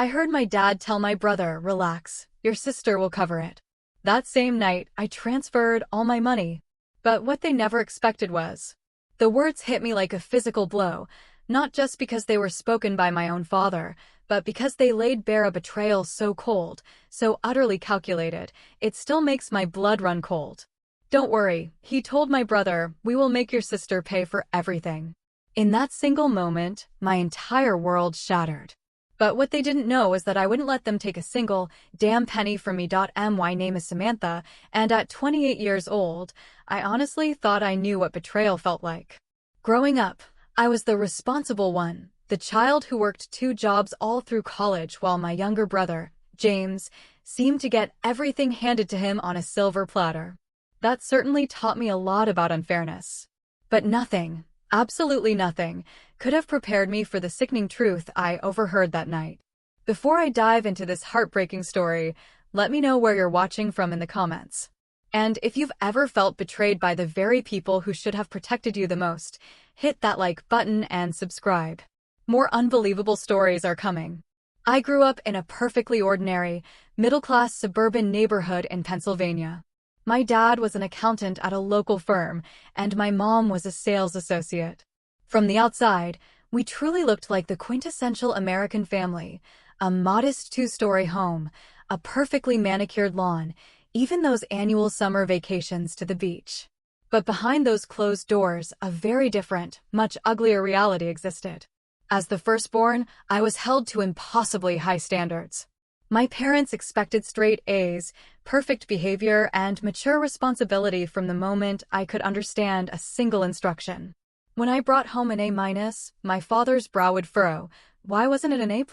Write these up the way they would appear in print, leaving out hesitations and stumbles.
I heard my dad tell my brother, "Relax, your sister will cover it." That same night, I transferred all my money. But what they never expected was, the words hit me like a physical blow, not just because they were spoken by my own father, but because they laid bare a betrayal so cold, so utterly calculated, it still makes my blood run cold. "Don't worry," he told my brother, "we will make your sister pay for everything." In that single moment, my entire world shattered. But what they didn't know is that I wouldn't let them take a single damn penny from me. My name is Samantha, and at 28 years old, I honestly thought I knew what betrayal felt like. Growing up, I was the responsible one, the child who worked 2 jobs all through college while my younger brother, James, seemed to get everything handed to him on a silver platter. That certainly taught me a lot about unfairness. But nothing, absolutely nothing, could have prepared me for the sickening truth I overheard that night. Before I dive into this heartbreaking story, let me know where you're watching from in the comments. And if you've ever felt betrayed by the very people who should have protected you the most, hit that like button and subscribe. More unbelievable stories are coming. I grew up in a perfectly ordinary, middle-class suburban neighborhood in Pennsylvania. My dad was an accountant at a local firm, and my mom was a sales associate. From the outside, we truly looked like the quintessential American family, a modest 2-story home, a perfectly manicured lawn, even those annual summer vacations to the beach. But behind those closed doors, a very different, much uglier reality existed. As the firstborn, I was held to impossibly high standards. My parents expected straight A's, perfect behavior, and mature responsibility from the moment I could understand a single instruction. When I brought home an A-, my father's brow would furrow. Why wasn't it an A+?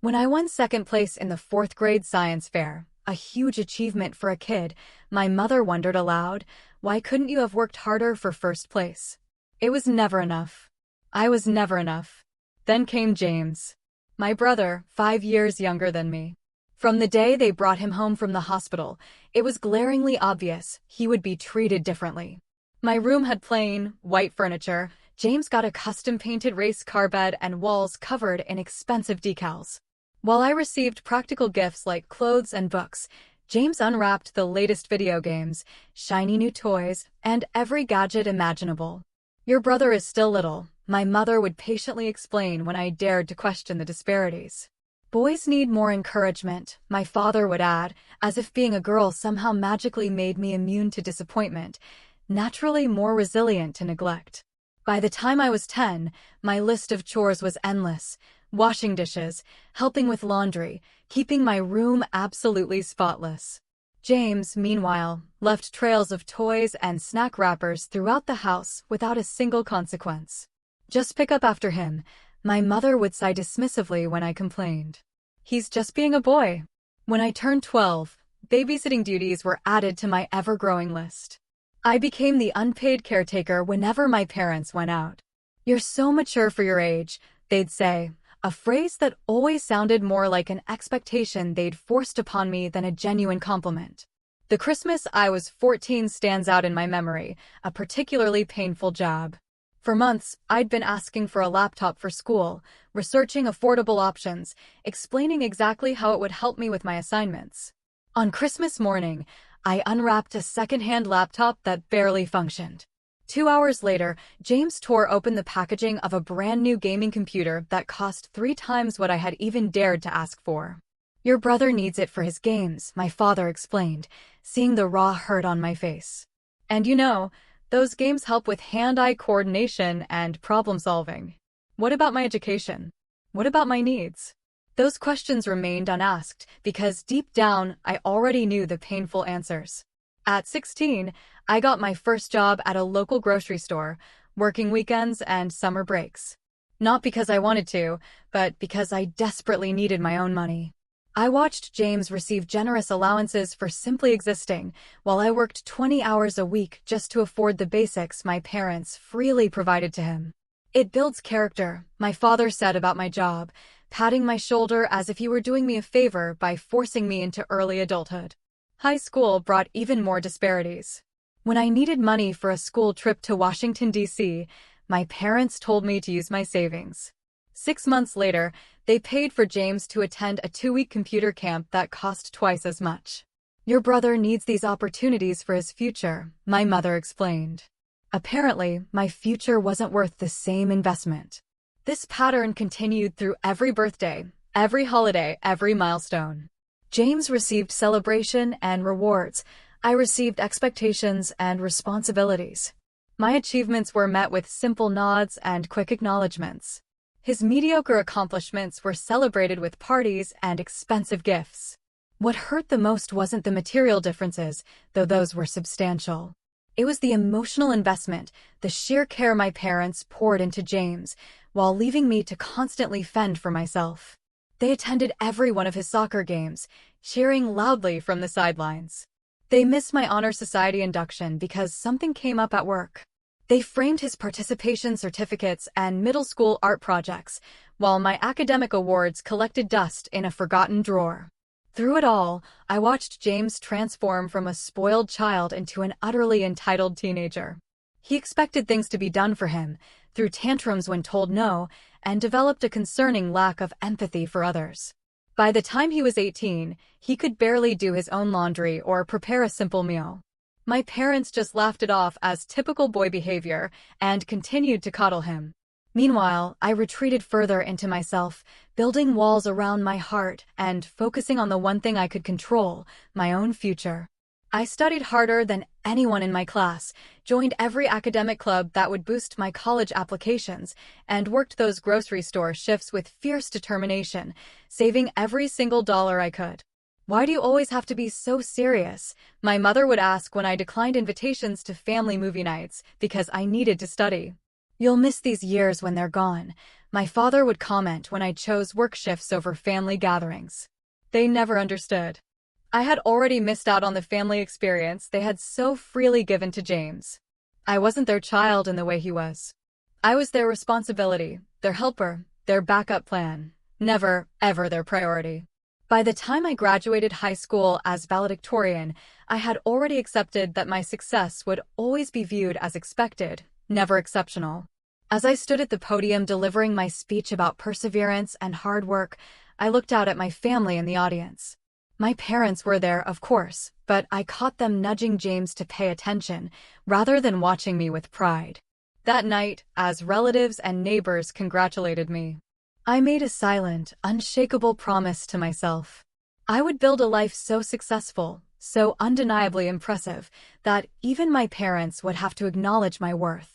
When I won second place in the 4th grade science fair, a huge achievement for a kid, my mother wondered aloud, why couldn't you have worked harder for first place? It was never enough. I was never enough. Then came James, my brother, 5 years younger than me. From the day they brought him home from the hospital, it was glaringly obvious he would be treated differently. My room had plain, white furniture. James got a custom-painted race car bed and walls covered in expensive decals. While I received practical gifts like clothes and books, James unwrapped the latest video games, shiny new toys, and every gadget imaginable. "Your brother is still little," my mother would patiently explain when I dared to question the disparities. "Boys need more encouragement," my father would add, as if being a girl somehow magically made me immune to disappointment, naturally more resilient to neglect. By the time I was 10, my list of chores was endless: washing dishes, helping with laundry, keeping my room absolutely spotless. James, meanwhile, left trails of toys and snack wrappers throughout the house without a single consequence. "Just pick up after him," my mother would sigh dismissively when I complained. "He's just being a boy." When I turned 12, babysitting duties were added to my ever-growing list. I became the unpaid caretaker whenever my parents went out. "You're so mature for your age," they'd say, a phrase that always sounded more like an expectation they'd forced upon me than a genuine compliment. The Christmas I was 14 stands out in my memory, a particularly painful job. For months, I'd been asking for a laptop for school, researching affordable options, explaining exactly how it would help me with my assignments. On Christmas morning, I unwrapped a second-hand laptop that barely functioned. 2 hours later, James tore open the packaging of a brand-new gaming computer that cost 3 times what I had even dared to ask for. "Your brother needs it for his games," my father explained, seeing the raw hurt on my face. "And you know, those games help with hand-eye coordination and problem-solving. What about my education? What about my needs?" Those questions remained unasked because deep down, I already knew the painful answers. At 16, I got my first job at a local grocery store, working weekends and summer breaks. Not because I wanted to, but because I desperately needed my own money. I watched James receive generous allowances for simply existing, while I worked 20 hours a week just to afford the basics my parents freely provided to him. "It builds character," my father said about my job, patting my shoulder as if he were doing me a favor by forcing me into early adulthood. High school brought even more disparities. When I needed money for a school trip to Washington, D.C., my parents told me to use my savings. 6 months later, they paid for James to attend a 2-week computer camp that cost twice as much. Your brother needs these opportunities for his future, my mother explained. Apparently, my future wasn't worth the same investment. This pattern continued through every birthday, every holiday, every milestone. James received celebration and rewards. I received expectations and responsibilities. My achievements were met with simple nods and quick acknowledgments. His mediocre accomplishments were celebrated with parties and expensive gifts. What hurt the most wasn't the material differences, though those were substantial. It was the emotional investment, the sheer care my parents poured into James, while leaving me to constantly fend for myself. They attended every one of his soccer games, cheering loudly from the sidelines. They missed my honor society induction because something came up at work. They framed his participation certificates and middle school art projects, while my academic awards collected dust in a forgotten drawer. Through it all, I watched James transform from a spoiled child into an utterly entitled teenager. He expected things to be done for him, threw tantrums when told no, and developed a concerning lack of empathy for others. By the time he was 18, he could barely do his own laundry or prepare a simple meal. My parents just laughed it off as typical boy behavior and continued to coddle him. Meanwhile, I retreated further into myself, building walls around my heart and focusing on the one thing I could control, my own future. I studied harder than anyone in my class, joined every academic club that would boost my college applications, and worked those grocery store shifts with fierce determination, saving every single dollar I could. "Why do you always have to be so serious?" my mother would ask when I declined invitations to family movie nights because I needed to study. "You'll miss these years when they're gone," my father would comment when I chose work shifts over family gatherings. They never understood. I had already missed out on the family experience they had so freely given to James. I wasn't their child in the way he was. I was their responsibility, their helper, their backup plan, never, ever their priority. By the time I graduated high school as valedictorian, I had already accepted that my success would always be viewed as expected, never exceptional. As I stood at the podium delivering my speech about perseverance and hard work, I looked out at my family in the audience. My parents were there, of course, but I caught them nudging James to pay attention, rather than watching me with pride. That night, as relatives and neighbors congratulated me, I made a silent, unshakable promise to myself. I would build a life so successful, so undeniably impressive, that even my parents would have to acknowledge my worth.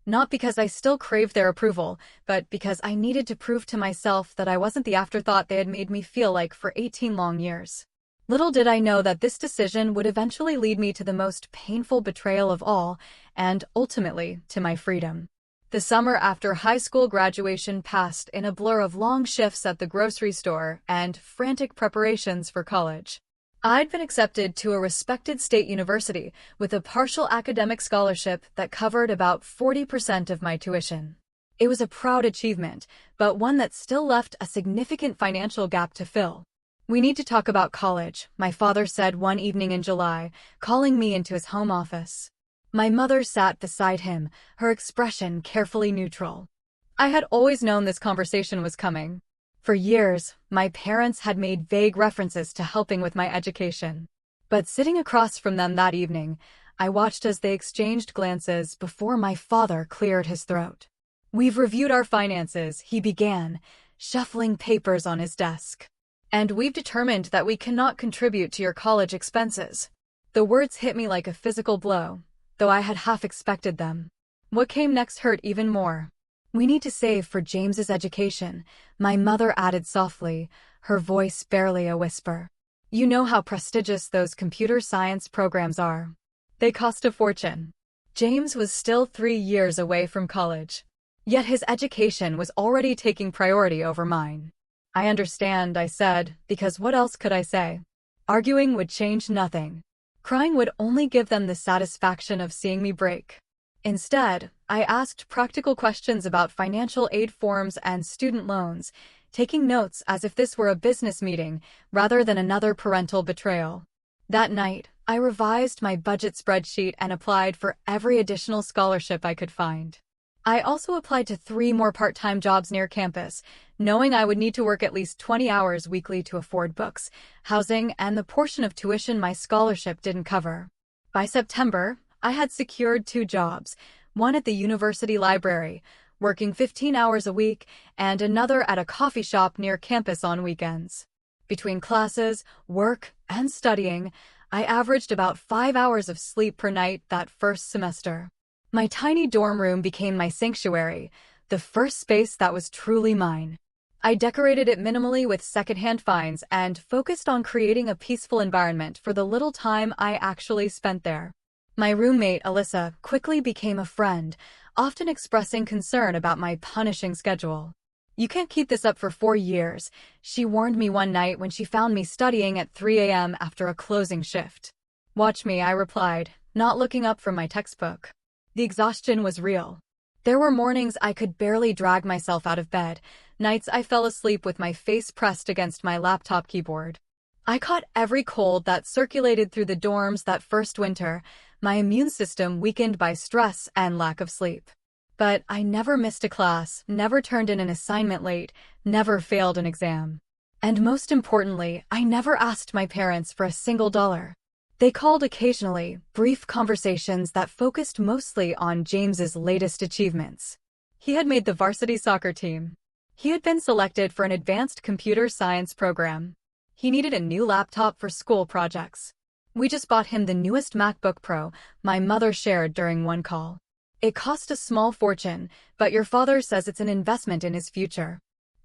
Not because I still craved their approval, but because I needed to prove to myself that I wasn't the afterthought they had made me feel like for 18 long years. Little did I know that this decision would eventually lead me to the most painful betrayal of all, and ultimately, to my freedom. The summer after high school graduation passed in a blur of long shifts at the grocery store and frantic preparations for college. I'd been accepted to a respected state university with a partial academic scholarship that covered about 40% of my tuition. It was a proud achievement, but one that still left a significant financial gap to fill. "We need to talk about college," my father said one evening in July, calling me into his home office. My mother sat beside him, her expression carefully neutral. I had always known this conversation was coming. For years, my parents had made vague references to helping with my education. But sitting across from them that evening, I watched as they exchanged glances before my father cleared his throat. "We've reviewed our finances," he began, shuffling papers on his desk. "And we've determined that we cannot contribute to your college expenses." The words hit me like a physical blow, though I had half expected them. What came next hurt even more. "We need to save for James's education," my mother added softly, her voice barely a whisper. "You know how prestigious those computer science programs are. They cost a fortune." James was still 3 years away from college. Yet his education was already taking priority over mine. "I understand," I said, because what else could I say? Arguing would change nothing. Crying would only give them the satisfaction of seeing me break. Instead, I asked practical questions about financial aid forms and student loans, taking notes as if this were a business meeting rather than another parental betrayal. That night, I revised my budget spreadsheet and applied for every additional scholarship I could find. I also applied to 3 more part-time jobs near campus, knowing I would need to work at least 20 hours weekly to afford books, housing, and the portion of tuition my scholarship didn't cover. By September, I had secured 2 jobs, one at the university library, working 15 hours a week, and another at a coffee shop near campus on weekends. Between classes, work, and studying, I averaged about 5 hours of sleep per night that first semester. My tiny dorm room became my sanctuary, the first space that was truly mine. I decorated it minimally with secondhand finds and focused on creating a peaceful environment for the little time I actually spent there. My roommate, Alyssa, quickly became a friend, often expressing concern about my punishing schedule. "You can't keep this up for 4 years," she warned me one night when she found me studying at 3 a.m. after a closing shift. "Watch me," I replied, not looking up from my textbook. The exhaustion was real. There were mornings I could barely drag myself out of bed, nights I fell asleep with my face pressed against my laptop keyboard. I caught every cold that circulated through the dorms that first winter, my immune system weakened by stress and lack of sleep. But I never missed a class, never turned in an assignment late, never failed an exam. And most importantly, I never asked my parents for a single dollar. They called occasionally, brief conversations that focused mostly on James's latest achievements. He had made the varsity soccer team. He had been selected for an advanced computer science program. He needed a new laptop for school projects. "We just bought him the newest MacBook Pro," my mother shared during one call. "It cost a small fortune, but your father says it's an investment in his future."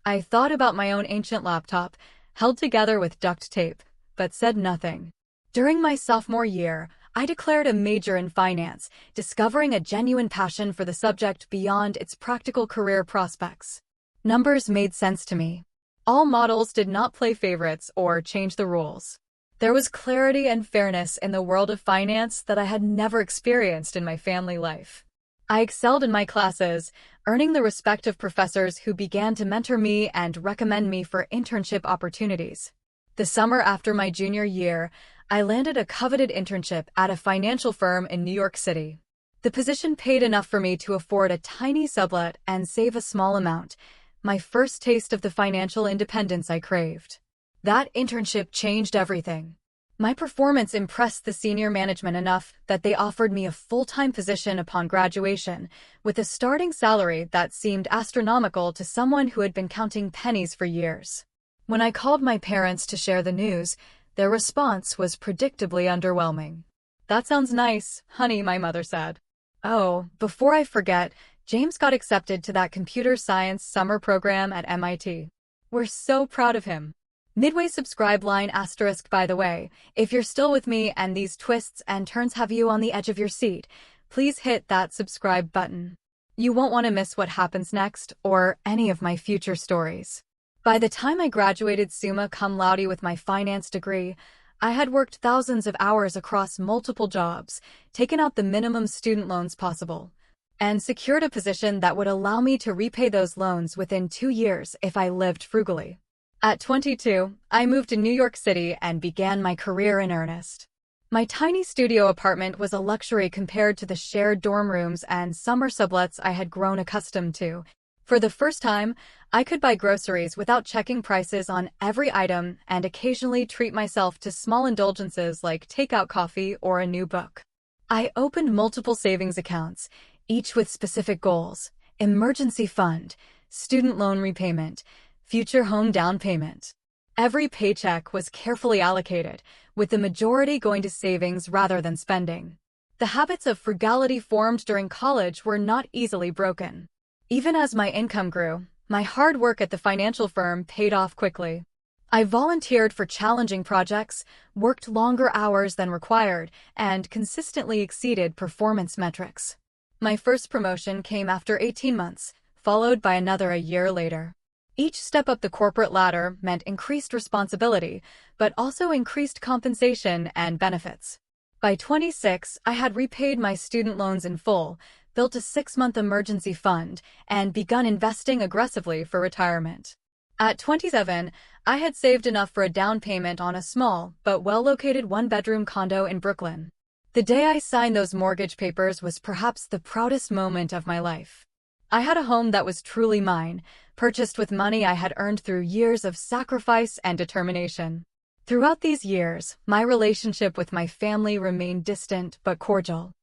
I thought about my own ancient laptop, held together with duct tape, but said nothing. During my sophomore year, I declared a major in finance, discovering a genuine passion for the subject beyond its practical career prospects. Numbers made sense to me. All models did not play favorites or change the rules. There was clarity and fairness in the world of finance that I had never experienced in my family life. I excelled in my classes, earning the respect of professors who began to mentor me and recommend me for internship opportunities. The summer after my junior year, I landed a coveted internship at a financial firm in New York City. The position paid enough for me to afford a tiny sublet and save a small amount, my first taste of the financial independence I craved. That internship changed everything. My performance impressed the senior management enough that they offered me a full-time position upon graduation, with a starting salary that seemed astronomical to someone who had been counting pennies for years. When I called my parents to share the news, their response was predictably underwhelming. "That sounds nice, honey," my mother said. "Oh, before I forget, James got accepted to that computer science summer program at MIT. We're so proud of him." Midway subscribe line asterisk by the way, if you're still with me and these twists and turns have you on the edge of your seat, please hit that subscribe button. You won't want to miss what happens next or any of my future stories. By the time I graduated summa cum laude with my finance degree, I had worked thousands of hours across multiple jobs, taken out the minimum student loans possible, and secured a position that would allow me to repay those loans within 2 years if I lived frugally. At 22, I moved to New York City and began my career in earnest. My tiny studio apartment was a luxury compared to the shared dorm rooms and summer sublets I had grown accustomed to. For the first time, I could buy groceries without checking prices on every item and occasionally treat myself to small indulgences like takeout coffee or a new book. I opened multiple savings accounts, each with specific goals: emergency fund, student loan repayment, future home down payment. Every paycheck was carefully allocated, with the majority going to savings rather than spending. The habits of frugality formed during college were not easily broken. Even as my income grew, my hard work at the financial firm paid off quickly. I volunteered for challenging projects, worked longer hours than required, and consistently exceeded performance metrics. My first promotion came after 18 months, followed by another a year later. Each step up the corporate ladder meant increased responsibility, but also increased compensation and benefits. By 26, I had repaid my student loans in full, built a 6-month emergency fund, and begun investing aggressively for retirement. At 27, I had saved enough for a down payment on a small but well-located 1-bedroom condo in Brooklyn. The day I signed those mortgage papers was perhaps the proudest moment of my life. I had a home that was truly mine, purchased with money I had earned through years of sacrifice and determination. Throughout these years, my relationship with my family remained distant but cordial.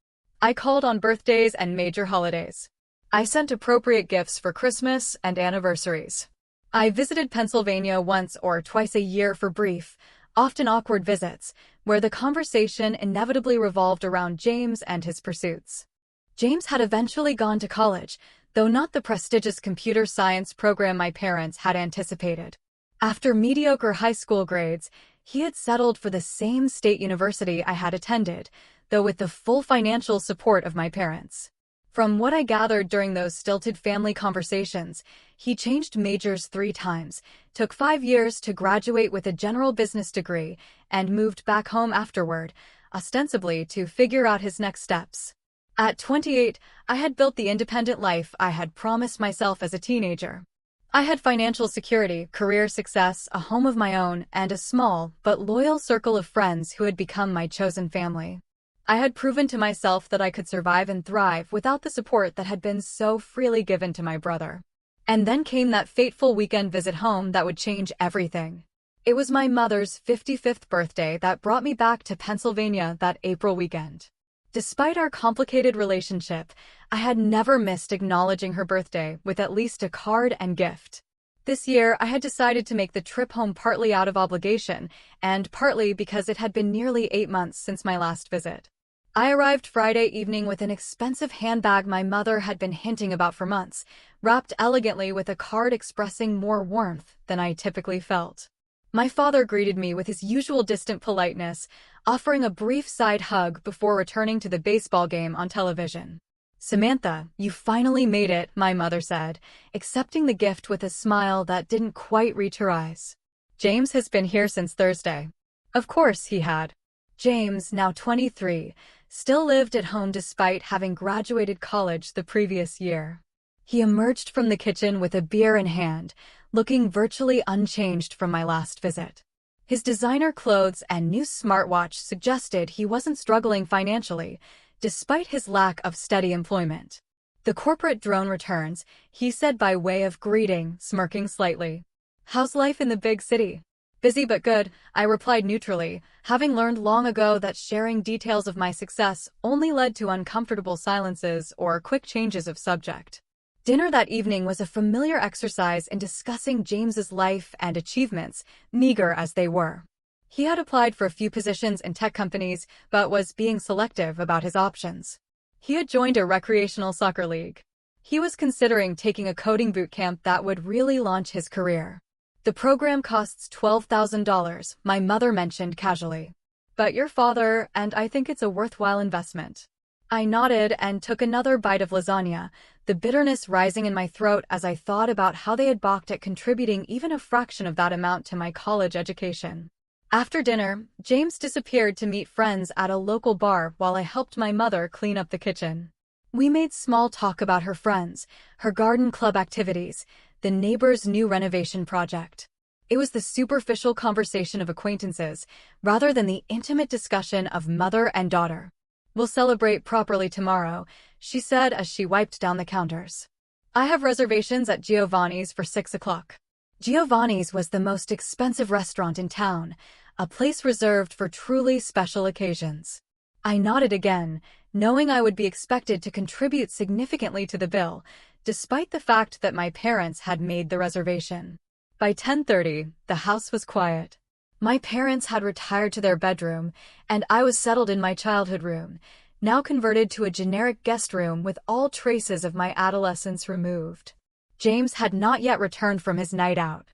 I called on birthdays and major holidays. I sent appropriate gifts for Christmas and anniversaries. I visited Pennsylvania once or twice a year for brief, often awkward visits, where the conversation inevitably revolved around James and his pursuits. James had eventually gone to college, though not the prestigious computer science program my parents had anticipated. After mediocre high school grades, he had settled for the same state university I had attended, though with the full financial support of my parents. From what I gathered during those stilted family conversations, he changed majors 3 times, took 5 years to graduate with a general business degree, and moved back home afterward, ostensibly to figure out his next steps. At 28, I had built the independent life I had promised myself as a teenager. I had financial security, career success, a home of my own, and a small but loyal circle of friends who had become my chosen family. I had proven to myself that I could survive and thrive without the support that had been so freely given to my brother. And then came that fateful weekend visit home that would change everything. It was my mother's 55th birthday that brought me back to Pennsylvania that April weekend. Despite our complicated relationship, I had never missed acknowledging her birthday with at least a card and gift. This year, I had decided to make the trip home partly out of obligation, and partly because it had been nearly 8 months since my last visit. I arrived Friday evening with an expensive handbag my mother had been hinting about for months, wrapped elegantly with a card expressing more warmth than I typically felt. My father greeted me with his usual distant politeness, offering a brief side hug before returning to the baseball game on television. "Samantha, you finally made it," my mother said, accepting the gift with a smile that didn't quite reach her eyes. "James has been here since Thursday." Of course he had. James, now 23, still lived at home despite having graduated college the previous year. He emerged from the kitchen with a beer in hand, looking virtually unchanged from my last visit. His designer clothes and new smartwatch suggested he wasn't struggling financially, despite his lack of steady employment. "The corporate drone returns," he said by way of greeting, smirking slightly. "How's life in the big city?" "Busy but good," I replied neutrally, having learned long ago that sharing details of my success only led to uncomfortable silences or quick changes of subject. Dinner that evening was a familiar exercise in discussing James's life and achievements, meager as they were. He had applied for a few positions in tech companies, but was being selective about his options. He had joined a recreational soccer league. He was considering taking a coding boot camp that would really launch his career. "The program costs $12,000, my mother mentioned casually. "But your father, and I think it's a worthwhile investment." I nodded and took another bite of lasagna, the bitterness rising in my throat as I thought about how they had balked at contributing even a fraction of that amount to my college education. After dinner, James disappeared to meet friends at a local bar while I helped my mother clean up the kitchen. We made small talk about her friends, her garden club activities, the neighbor's new renovation project. It was the superficial conversation of acquaintances, rather than the intimate discussion of mother and daughter. "We'll celebrate properly tomorrow," she said as she wiped down the counters. "I have reservations at Giovanni's for 6 o'clock. Giovanni's was the most expensive restaurant in town, a place reserved for truly special occasions. I nodded again, knowing I would be expected to contribute significantly to the bill, despite the fact that my parents had made the reservation. By 10:30, the house was quiet. My parents had retired to their bedroom, and I was settled in my childhood room, now converted to a generic guest room with all traces of my adolescence removed. James had not yet returned from his night out.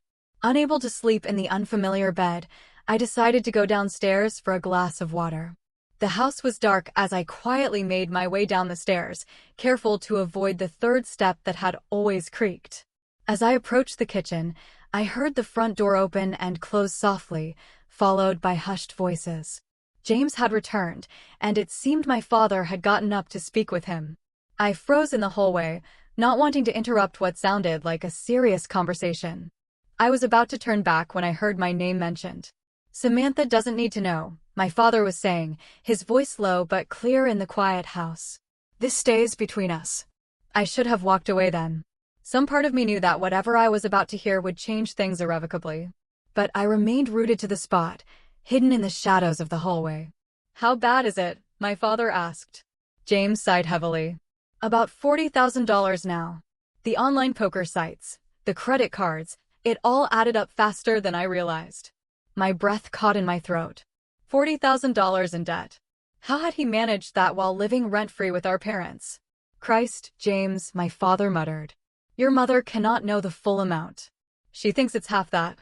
Unable to sleep in the unfamiliar bed, I decided to go downstairs for a glass of water. The house was dark as I quietly made my way down the stairs, careful to avoid the third step that had always creaked. As I approached the kitchen, I heard the front door open and close softly, followed by hushed voices. James had returned, and it seemed my father had gotten up to speak with him. I froze in the hallway, not wanting to interrupt what sounded like a serious conversation. I was about to turn back when I heard my name mentioned. "Samantha doesn't need to know," my father was saying, his voice low but clear in the quiet house. "This stays between us." I should have walked away then. Some part of me knew that whatever I was about to hear would change things irrevocably. But I remained rooted to the spot, hidden in the shadows of the hallway. How bad is it? My father asked. James sighed heavily. About $40,000 now. The online poker sites, the credit cards, it all added up faster than I realized. My breath caught in my throat. $40,000 in debt. How had he managed that while living rent-free with our parents? Christ, James, my father muttered. Your mother cannot know the full amount. She thinks it's half that.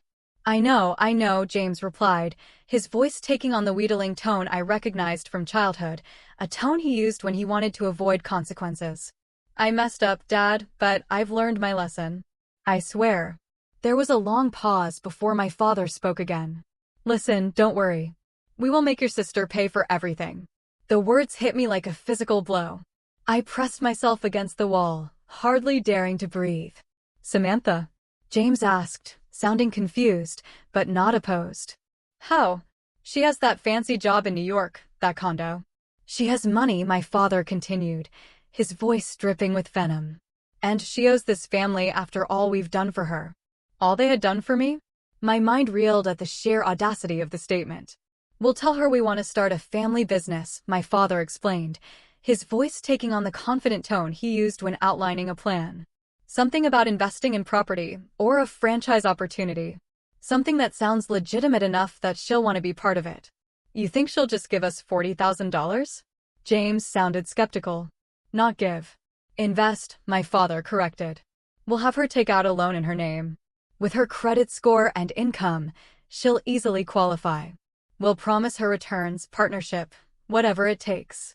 I know, James replied, his voice taking on the wheedling tone I recognized from childhood, a tone he used when he wanted to avoid consequences. I messed up, Dad, but I've learned my lesson. I swear. There was a long pause before my father spoke again. Listen, don't worry. We will make your sister pay for everything. The words hit me like a physical blow. I pressed myself against the wall, hardly daring to breathe. Samantha? James asked, sounding confused, but not opposed. How? She has that fancy job in New York, that condo. She has money, my father continued, his voice dripping with venom. And she owes this family after all we've done for her. All they had done for me? My mind reeled at the sheer audacity of the statement. We'll tell her we want to start a family business, my father explained, his voice taking on the confident tone he used when outlining a plan. Something about investing in property, or a franchise opportunity. Something that sounds legitimate enough that she'll want to be part of it. You think she'll just give us $40,000? James sounded skeptical. Not give. Invest, my father corrected. We'll have her take out a loan in her name. With her credit score and income, she'll easily qualify. We'll promise her returns, partnership, whatever it takes.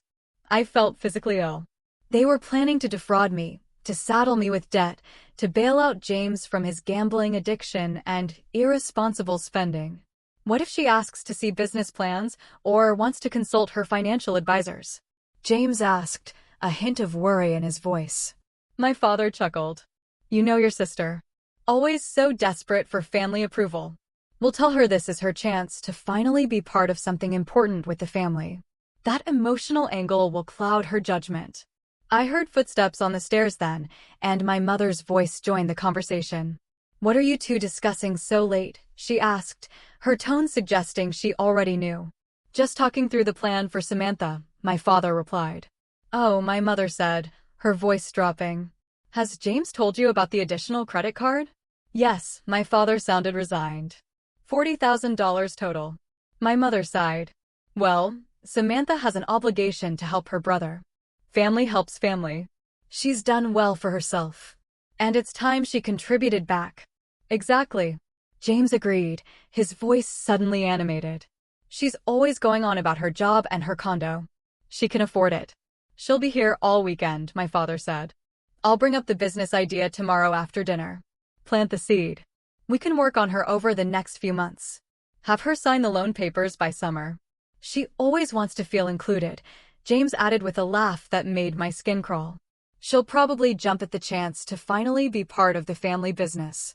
I felt physically ill. They were planning to defraud me, to saddle me with debt, to bail out James from his gambling addiction and irresponsible spending. What if she asks to see business plans or wants to consult her financial advisors? James asked, a hint of worry in his voice. My father chuckled. You know your sister. Always so desperate for family approval. We'll tell her this is her chance to finally be part of something important with the family. That emotional angle will cloud her judgment. I heard footsteps on the stairs then, and my mother's voice joined the conversation. What are you two discussing so late? She asked, her tone suggesting she already knew. Just talking through the plan for Samantha, my father replied. Oh, my mother said, her voice dropping. Has James told you about the additional credit card? Yes, my father sounded resigned. $40,000 total. My mother sighed. Well, Samantha has an obligation to help her brother. Family helps family. She's done well for herself. And it's time she contributed back. Exactly. James agreed, his voice suddenly animated. She's always going on about her job and her condo. She can afford it. She'll be here all weekend, my father said. I'll bring up the business idea tomorrow after dinner. Plant the seed. We can work on her over the next few months. Have her sign the loan papers by summer. She always wants to feel included, James added with a laugh that made my skin crawl. She'll probably jump at the chance to finally be part of the family business.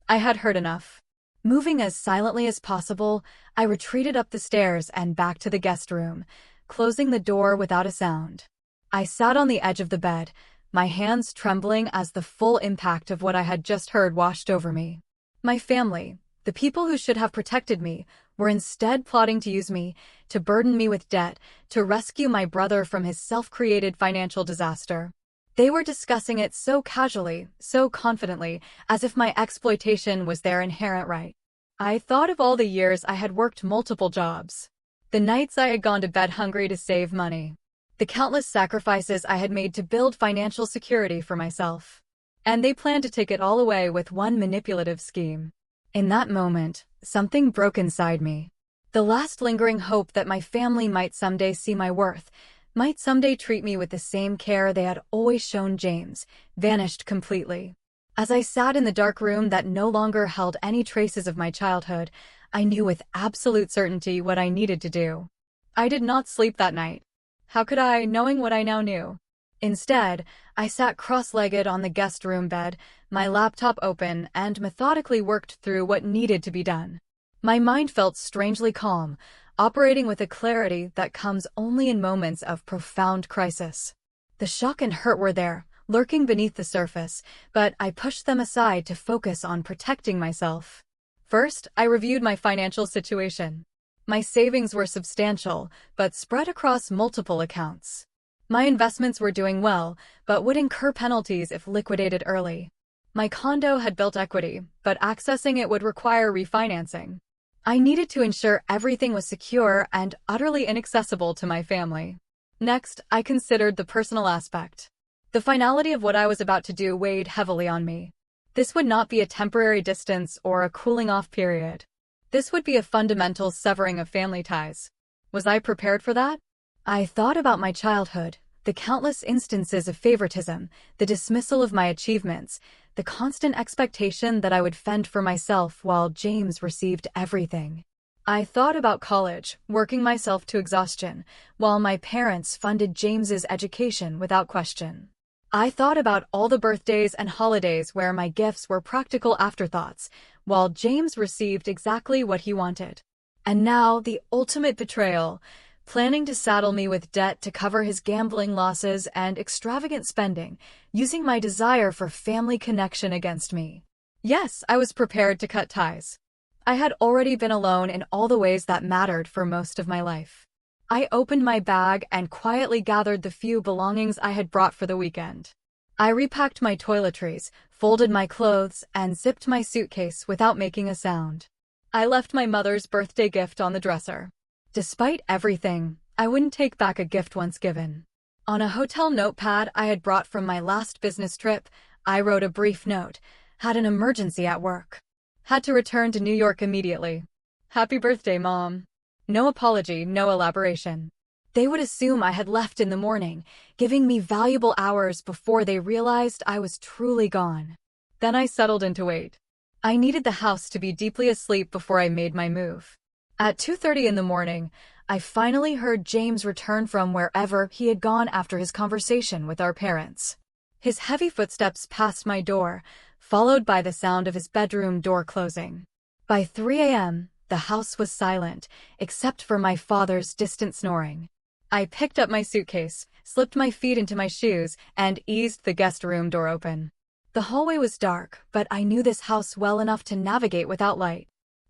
I had heard enough. Moving as silently as possible, I retreated up the stairs and back to the guest room, closing the door without a sound. I sat on the edge of the bed, my hands trembling as the full impact of what I had just heard washed over me. My family, the people who should have protected me, were instead plotting to use me, to burden me with debt, to rescue my brother from his self-created financial disaster. They were discussing it so casually, so confidently, as if my exploitation was their inherent right. I thought of all the years I had worked multiple jobs. The nights I had gone to bed hungry to save money. The countless sacrifices I had made to build financial security for myself. And they planned to take it all away with one manipulative scheme. In that moment, something broke inside me. The last lingering hope that my family might someday see my worth, might someday treat me with the same care they had always shown James, vanished completely. As I sat in the dark room that no longer held any traces of my childhood, I knew with absolute certainty what I needed to do. I did not sleep that night. How could I, knowing what I now knew? Instead, I sat cross-legged on the guest room bed, my laptop open, and methodically worked through what needed to be done. My mind felt strangely calm, operating with a clarity that comes only in moments of profound crisis. The shock and hurt were there, lurking beneath the surface, but I pushed them aside to focus on protecting myself. First, I reviewed my financial situation. My savings were substantial, but spread across multiple accounts. My investments were doing well, but would incur penalties if liquidated early. My condo had built equity, but accessing it would require refinancing. I needed to ensure everything was secure and utterly inaccessible to my family. Next, I considered the personal aspect. The finality of what I was about to do weighed heavily on me. This would not be a temporary distance or a cooling-off period. This would be a fundamental severing of family ties. Was I prepared for that? I thought about my childhood, the countless instances of favoritism, the dismissal of my achievements, the constant expectation that I would fend for myself while James received everything. I thought about college, working myself to exhaustion, while my parents funded James's education without question. I thought about all the birthdays and holidays where my gifts were practical afterthoughts, while James received exactly what he wanted. And now, the ultimate betrayal, planning to saddle me with debt to cover his gambling losses and extravagant spending, using my desire for family connection against me. Yes, I was prepared to cut ties. I had already been alone in all the ways that mattered for most of my life. I opened my bag and quietly gathered the few belongings I had brought for the weekend. I repacked my toiletries, folded my clothes, and zipped my suitcase without making a sound. I left my mother's birthday gift on the dresser. Despite everything, I wouldn't take back a gift once given. On a hotel notepad I had brought from my last business trip, I wrote a brief note. Had an emergency at work. Had to return to New York immediately. Happy birthday, Mom. No apology, no elaboration. They would assume I had left in the morning, giving me valuable hours before they realized I was truly gone. Then I settled in to wait. I needed the house to be deeply asleep before I made my move. At 2:30 in the morning, I finally heard James return from wherever he had gone after his conversation with our parents. His heavy footsteps passed my door, followed by the sound of his bedroom door closing. By 3 a.m., the house was silent, except for my father's distant snoring. I picked up my suitcase, slipped my feet into my shoes, and eased the guest room door open. The hallway was dark, but I knew this house well enough to navigate without light.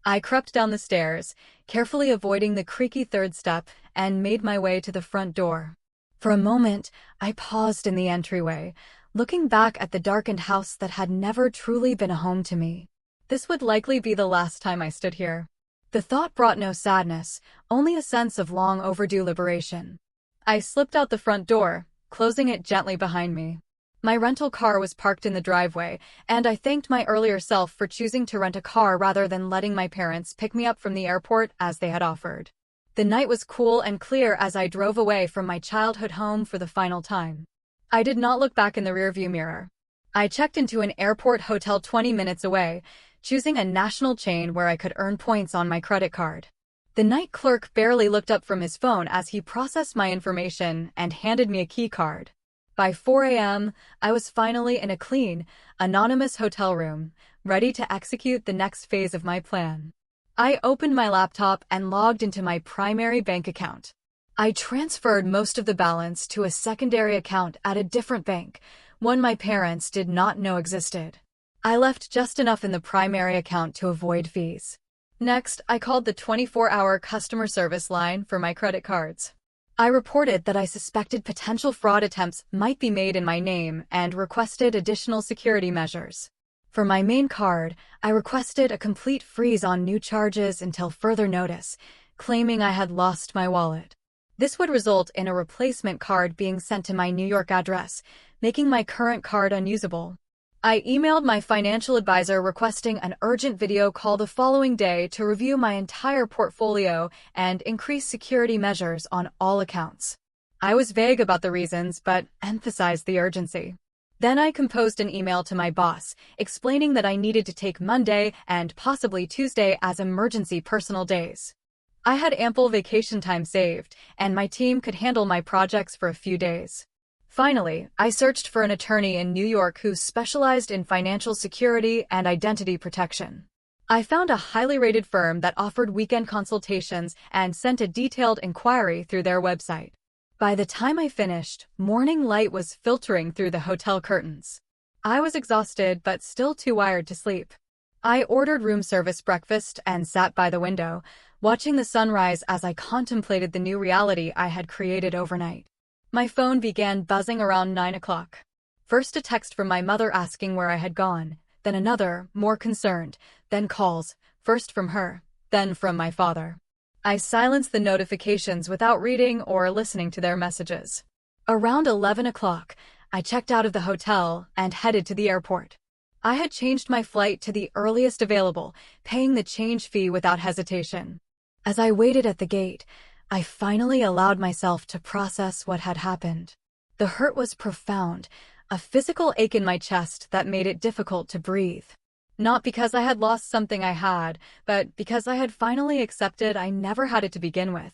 I crept down the stairs, carefully avoiding the creaky third step, and made my way to the front door. For a moment, I paused in the entryway, looking back at the darkened house that had never truly been a home to me. This would likely be the last time I stood here. The thought brought no sadness, only a sense of long overdue liberation. I slipped out the front door, closing it gently behind me. My rental car was parked in the driveway, and I thanked my earlier self for choosing to rent a car rather than letting my parents pick me up from the airport as they had offered. The night was cool and clear as I drove away from my childhood home for the final time. I did not look back in the rearview mirror. I checked into an airport hotel 20 minutes away, choosing a national chain where I could earn points on my credit card. The night clerk barely looked up from his phone as he processed my information and handed me a key card. By 4 a.m., I was finally in a clean, anonymous hotel room, ready to execute the next phase of my plan. I opened my laptop and logged into my primary bank account. I transferred most of the balance to a secondary account at a different bank, one my parents did not know existed. I left just enough in the primary account to avoid fees. Next, I called the 24-hour customer service line for my credit cards. I reported that I suspected potential fraud attempts might be made in my name and requested additional security measures. For my main card, I requested a complete freeze on new charges until further notice, claiming I had lost my wallet. This would result in a replacement card being sent to my New York address, making my current card unusable. I emailed my financial advisor requesting an urgent video call the following day to review my entire portfolio and increase security measures on all accounts. I was vague about the reasons, but emphasized the urgency. Then I composed an email to my boss, explaining that I needed to take Monday and possibly Tuesday as emergency personal days. I had ample vacation time saved, and my team could handle my projects for a few days. Finally, I searched for an attorney in New York who specialized in financial security and identity protection. I found a highly rated firm that offered weekend consultations and sent a detailed inquiry through their website. By the time I finished, morning light was filtering through the hotel curtains. I was exhausted but still too wired to sleep. I ordered room service breakfast and sat by the window, watching the sunrise as I contemplated the new reality I had created overnight. My phone began buzzing around 9 o'clock. First a text from my mother asking where I had gone, then another, more concerned, then calls, first from her, then from my father. I silenced the notifications without reading or listening to their messages. Around 11 o'clock, I checked out of the hotel and headed to the airport. I had changed my flight to the earliest available, paying the change fee without hesitation. As I waited at the gate, I finally allowed myself to process what had happened. The hurt was profound, a physical ache in my chest that made it difficult to breathe. Not because I had lost something I had, but because I had finally accepted I never had it to begin with.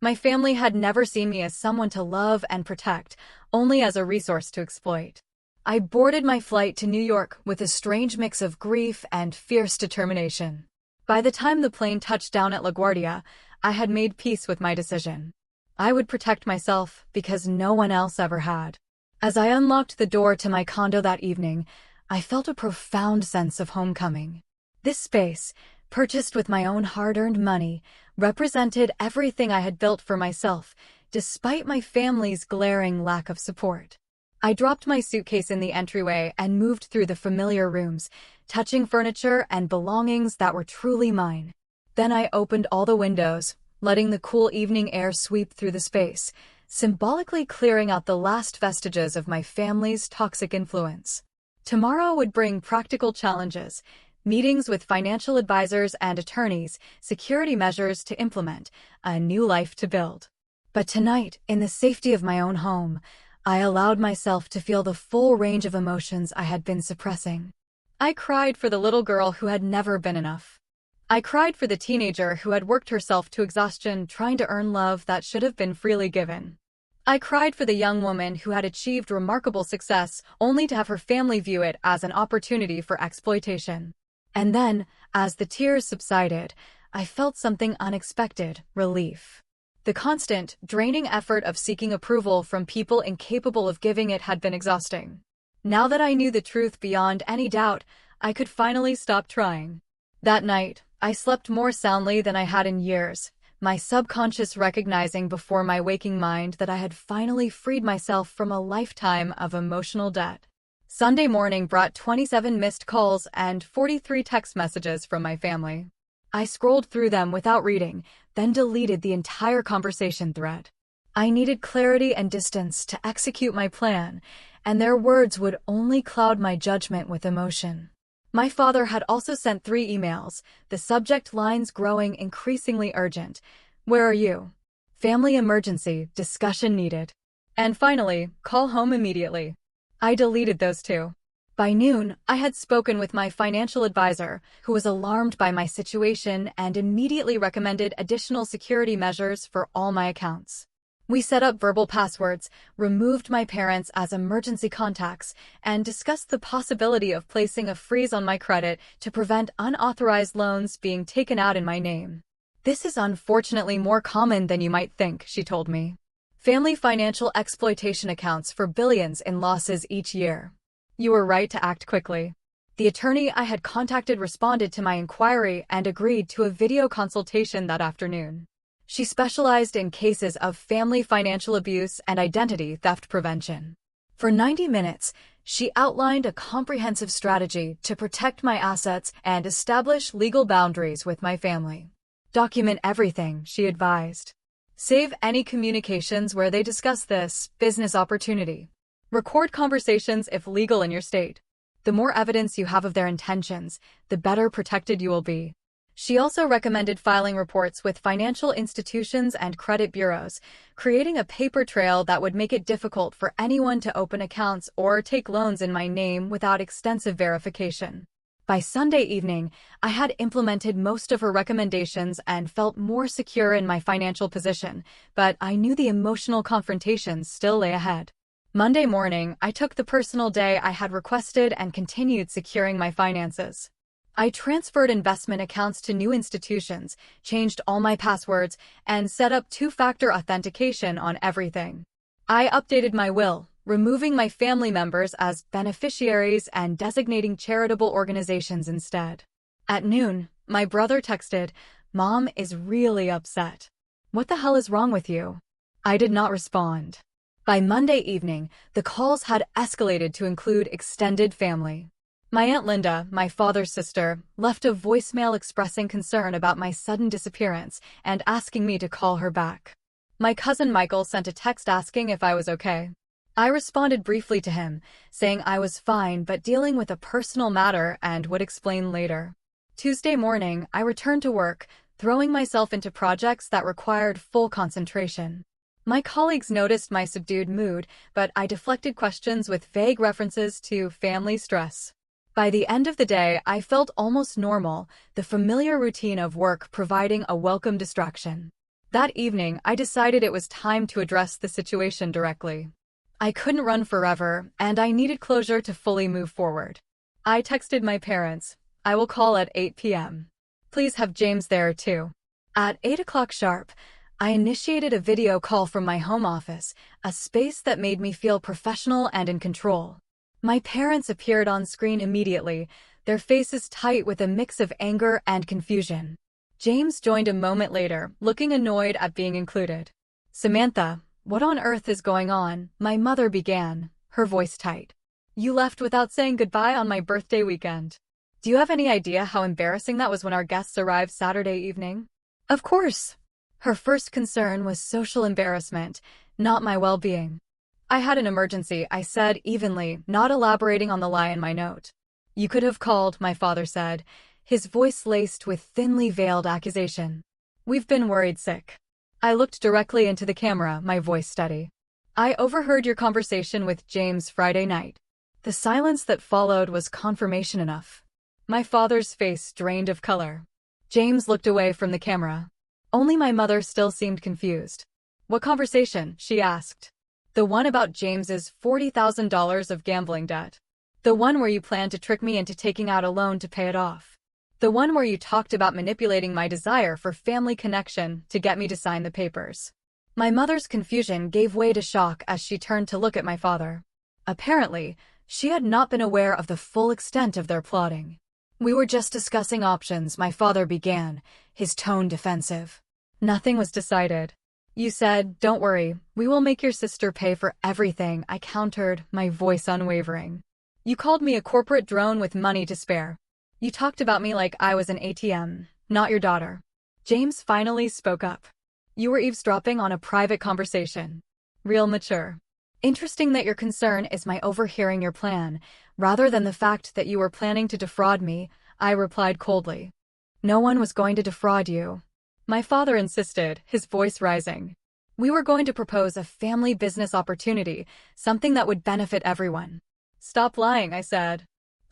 My family had never seen me as someone to love and protect, only as a resource to exploit. I boarded my flight to New York with a strange mix of grief and fierce determination. By the time the plane touched down at LaGuardia, I had made peace with my decision. I would protect myself because no one else ever had. As I unlocked the door to my condo that evening, I felt a profound sense of homecoming. This space, purchased with my own hard-earned money, represented everything I had built for myself, despite my family's glaring lack of support. I dropped my suitcase in the entryway and moved through the familiar rooms, touching furniture and belongings that were truly mine. Then I opened all the windows, letting the cool evening air sweep through the space, symbolically clearing out the last vestiges of my family's toxic influence. Tomorrow would bring practical challenges, meetings with financial advisors and attorneys, security measures to implement, a new life to build. But tonight, in the safety of my own home, I allowed myself to feel the full range of emotions I had been suppressing. I cried for the little girl who had never been enough. I cried for the teenager who had worked herself to exhaustion trying to earn love that should have been freely given. I cried for the young woman who had achieved remarkable success only to have her family view it as an opportunity for exploitation. And then, as the tears subsided, I felt something unexpected: relief. The constant, draining effort of seeking approval from people incapable of giving it had been exhausting. Now that I knew the truth beyond any doubt, I could finally stop trying. That night, I slept more soundly than I had in years, my subconscious recognizing before my waking mind that I had finally freed myself from a lifetime of emotional debt. Sunday morning brought 27 missed calls and 43 text messages from my family. I scrolled through them without reading, then deleted the entire conversation thread. I needed clarity and distance to execute my plan, and their words would only cloud my judgment with emotion. My father had also sent 3 emails, the subject lines growing increasingly urgent. Where are you? Family emergency, discussion needed. And finally, call home immediately. I deleted those 2. By noon, I had spoken with my financial advisor, who was alarmed by my situation and immediately recommended additional security measures for all my accounts. We set up verbal passwords, removed my parents as emergency contacts, and discussed the possibility of placing a freeze on my credit to prevent unauthorized loans being taken out in my name. This is unfortunately more common than you might think, she told me. Family financial exploitation accounts for billions in losses each year. You were right to act quickly. The attorney I had contacted responded to my inquiry and agreed to a video consultation that afternoon. She specialized in cases of family financial abuse and identity theft prevention. For 90 minutes, she outlined a comprehensive strategy to protect my assets and establish legal boundaries with my family. Document everything, she advised. Save any communications where they discuss this business opportunity. Record conversations if legal in your state. The more evidence you have of their intentions, the better protected you will be. She also recommended filing reports with financial institutions and credit bureaus, creating a paper trail that would make it difficult for anyone to open accounts or take loans in my name without extensive verification. By Sunday evening, I had implemented most of her recommendations and felt more secure in my financial position, but I knew the emotional confrontations still lay ahead. Monday morning, I took the personal day I had requested and continued securing my finances. I transferred investment accounts to new institutions, changed all my passwords, and set up 2-factor authentication on everything. I updated my will, removing my family members as beneficiaries and designating charitable organizations instead. At noon, my brother texted, "Mom is really upset. What the hell is wrong with you?" I did not respond. By Monday evening, the calls had escalated to include extended family. My Aunt Linda, my father's sister, left a voicemail expressing concern about my sudden disappearance and asking me to call her back. My cousin Michael sent a text asking if I was okay. I responded briefly to him, saying I was fine but dealing with a personal matter and would explain later. Tuesday morning, I returned to work, throwing myself into projects that required full concentration. My colleagues noticed my subdued mood, but I deflected questions with vague references to family stress. By the end of the day, I felt almost normal, the familiar routine of work providing a welcome distraction. That evening, I decided it was time to address the situation directly. I couldn't run forever, and I needed closure to fully move forward. I texted my parents, "I will call at 8 p.m. Please have James there too." At 8 o'clock sharp, I initiated a video call from my home office, a space that made me feel professional and in control. My parents appeared on screen immediately, their faces tight with a mix of anger and confusion. James joined a moment later, looking annoyed at being included. "Samantha, what on earth is going on?" my mother began, her voice tight. "You left without saying goodbye on my birthday weekend. Do you have any idea how embarrassing that was when our guests arrived Saturday evening?" Of course. Her first concern was social embarrassment, not my well-being. "I had an emergency," I said evenly, not elaborating on the lie in my note. "You could have called," my father said, his voice laced with thinly veiled accusation. "We've been worried sick." I looked directly into the camera, my voice steady. "I overheard your conversation with James Friday night." The silence that followed was confirmation enough. My father's face drained of color. James looked away from the camera. Only my mother still seemed confused. "What conversation?" she asked. "The one about James's $40,000 of gambling debt. The one where you planned to trick me into taking out a loan to pay it off. The one where you talked about manipulating my desire for family connection to get me to sign the papers." My mother's confusion gave way to shock as she turned to look at my father. Apparently, she had not been aware of the full extent of their plotting. "We were just discussing options," my father began, his tone defensive. "Nothing was decided. You said, 'Don't worry, we will make your sister pay for everything,'" I countered, my voice unwavering. "You called me a corporate drone with money to spare. You talked about me like I was an ATM, not your daughter." James finally spoke up. "You were eavesdropping on a private conversation. Real mature. Interesting that your concern is my overhearing your plan, rather than the fact that you were planning to defraud me," I replied coldly. "No one was going to defraud you," my father insisted, his voice rising. "We were going to propose a family business opportunity, something that would benefit everyone." "Stop lying," I said.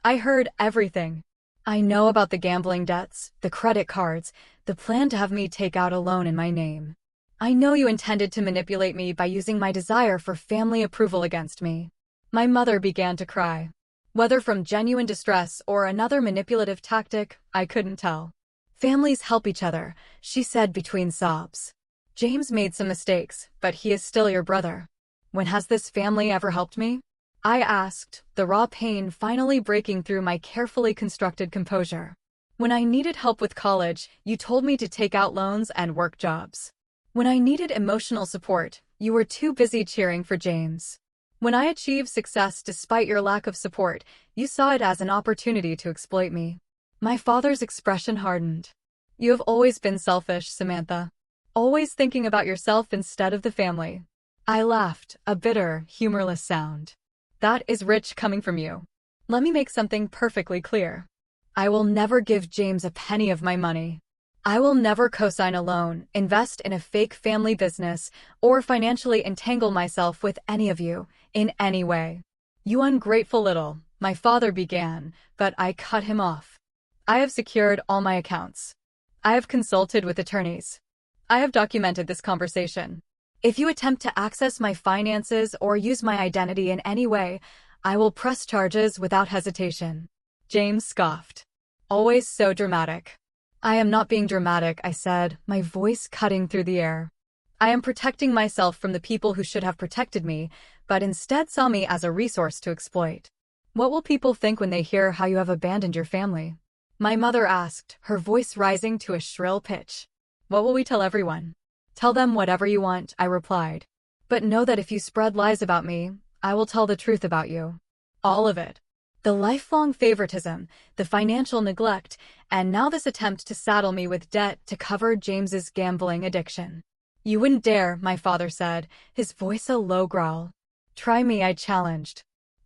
"I heard everything. I know about the gambling debts, the credit cards, the plan to have me take out a loan in my name. I know you intended to manipulate me by using my desire for family approval against me." My mother began to cry. Whether from genuine distress or another manipulative tactic, I couldn't tell. "Families help each other," she said between sobs. "James made some mistakes, but he is still your brother." "When has this family ever helped me?" I asked, the raw pain finally breaking through my carefully constructed composure. "When I needed help with college, you told me to take out loans and work jobs. When I needed emotional support, you were too busy cheering for James. When I achieved success despite your lack of support, you saw it as an opportunity to exploit me." My father's expression hardened. "You have always been selfish, Samantha. Always thinking about yourself instead of the family." I laughed, a bitter, humorless sound. "That is rich coming from you. Let me make something perfectly clear. I will never give James a penny of my money. I will never co-sign a loan, invest in a fake family business, or financially entangle myself with any of you, in any way." "You ungrateful little," my father began, but I cut him off. "I have secured all my accounts. I have consulted with attorneys. I have documented this conversation. If you attempt to access my finances or use my identity in any way, I will press charges without hesitation." James scoffed. "Always so dramatic." "I am not being dramatic," I said, my voice cutting through the air. I am protecting myself from the people who should have protected me, but instead saw me as a resource to exploit. What will people think when they hear how you have abandoned your family? My mother asked, her voice rising to a shrill pitch. What will we tell everyone? Tell them whatever you want, I replied. But know that if you spread lies about me, I will tell the truth about you. All of it. The lifelong favoritism, the financial neglect, and now this attempt to saddle me with debt to cover James's gambling addiction. You wouldn't dare, my father said, his voice a low growl. Try me, I challenged.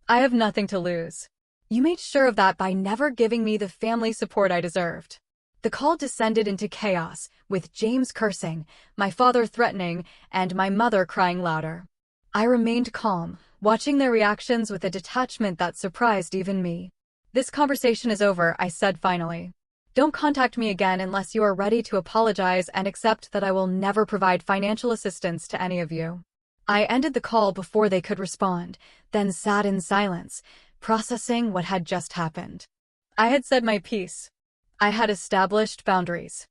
I have nothing to lose. You made sure of that by never giving me the family support I deserved. The call descended into chaos, with James cursing, my father threatening, and my mother crying louder. I remained calm, watching their reactions with a detachment that surprised even me. This conversation is over, I said finally. Don't contact me again unless you are ready to apologize and accept that I will never provide financial assistance to any of you. I ended the call before they could respond, then sat in silence, processing what had just happened. I had said my piece. I had established boundaries.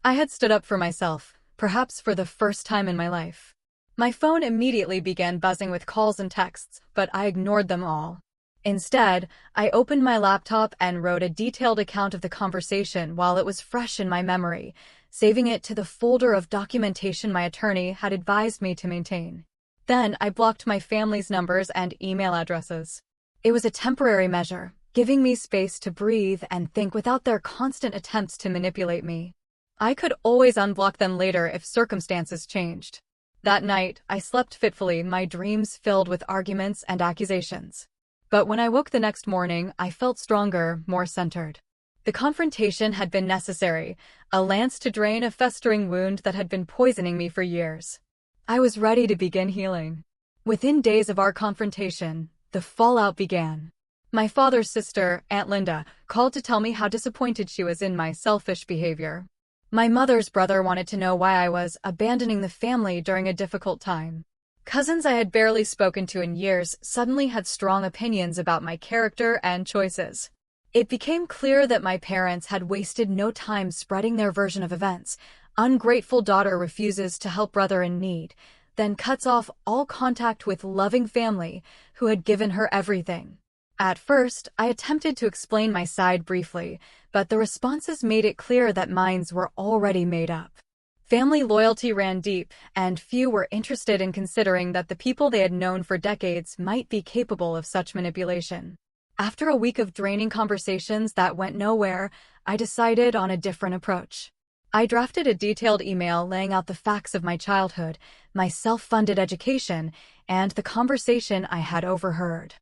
I had stood up for myself, perhaps for the first time in my life. My phone immediately began buzzing with calls and texts, but I ignored them all. Instead, I opened my laptop and wrote a detailed account of the conversation while it was fresh in my memory, saving it to the folder of documentation my attorney had advised me to maintain. Then I blocked my family's numbers and email addresses. It was a temporary measure, giving me space to breathe and think without their constant attempts to manipulate me. I could always unblock them later if circumstances changed. That night, I slept fitfully, my dreams filled with arguments and accusations. But when I woke the next morning, I felt stronger, more centered. The confrontation had been necessary, a lance to drain a festering wound that had been poisoning me for years. I was ready to begin healing. Within days of our confrontation, the fallout began. My father's sister, Aunt Linda, called to tell me how disappointed she was in my selfish behavior. My mother's brother wanted to know why I was abandoning the family during a difficult time. Cousins I had barely spoken to in years suddenly had strong opinions about my character and choices. It became clear that my parents had wasted no time spreading their version of events. Ungrateful daughter refuses to help brother in need, then cuts off all contact with loving family who had given her everything. At first, I attempted to explain my side briefly, but the responses made it clear that minds were already made up. Family loyalty ran deep, and few were interested in considering that the people they had known for decades might be capable of such manipulation. After a week of draining conversations that went nowhere, I decided on a different approach. I drafted a detailed email laying out the facts of my childhood, my self-funded education, and the conversation I had overheard.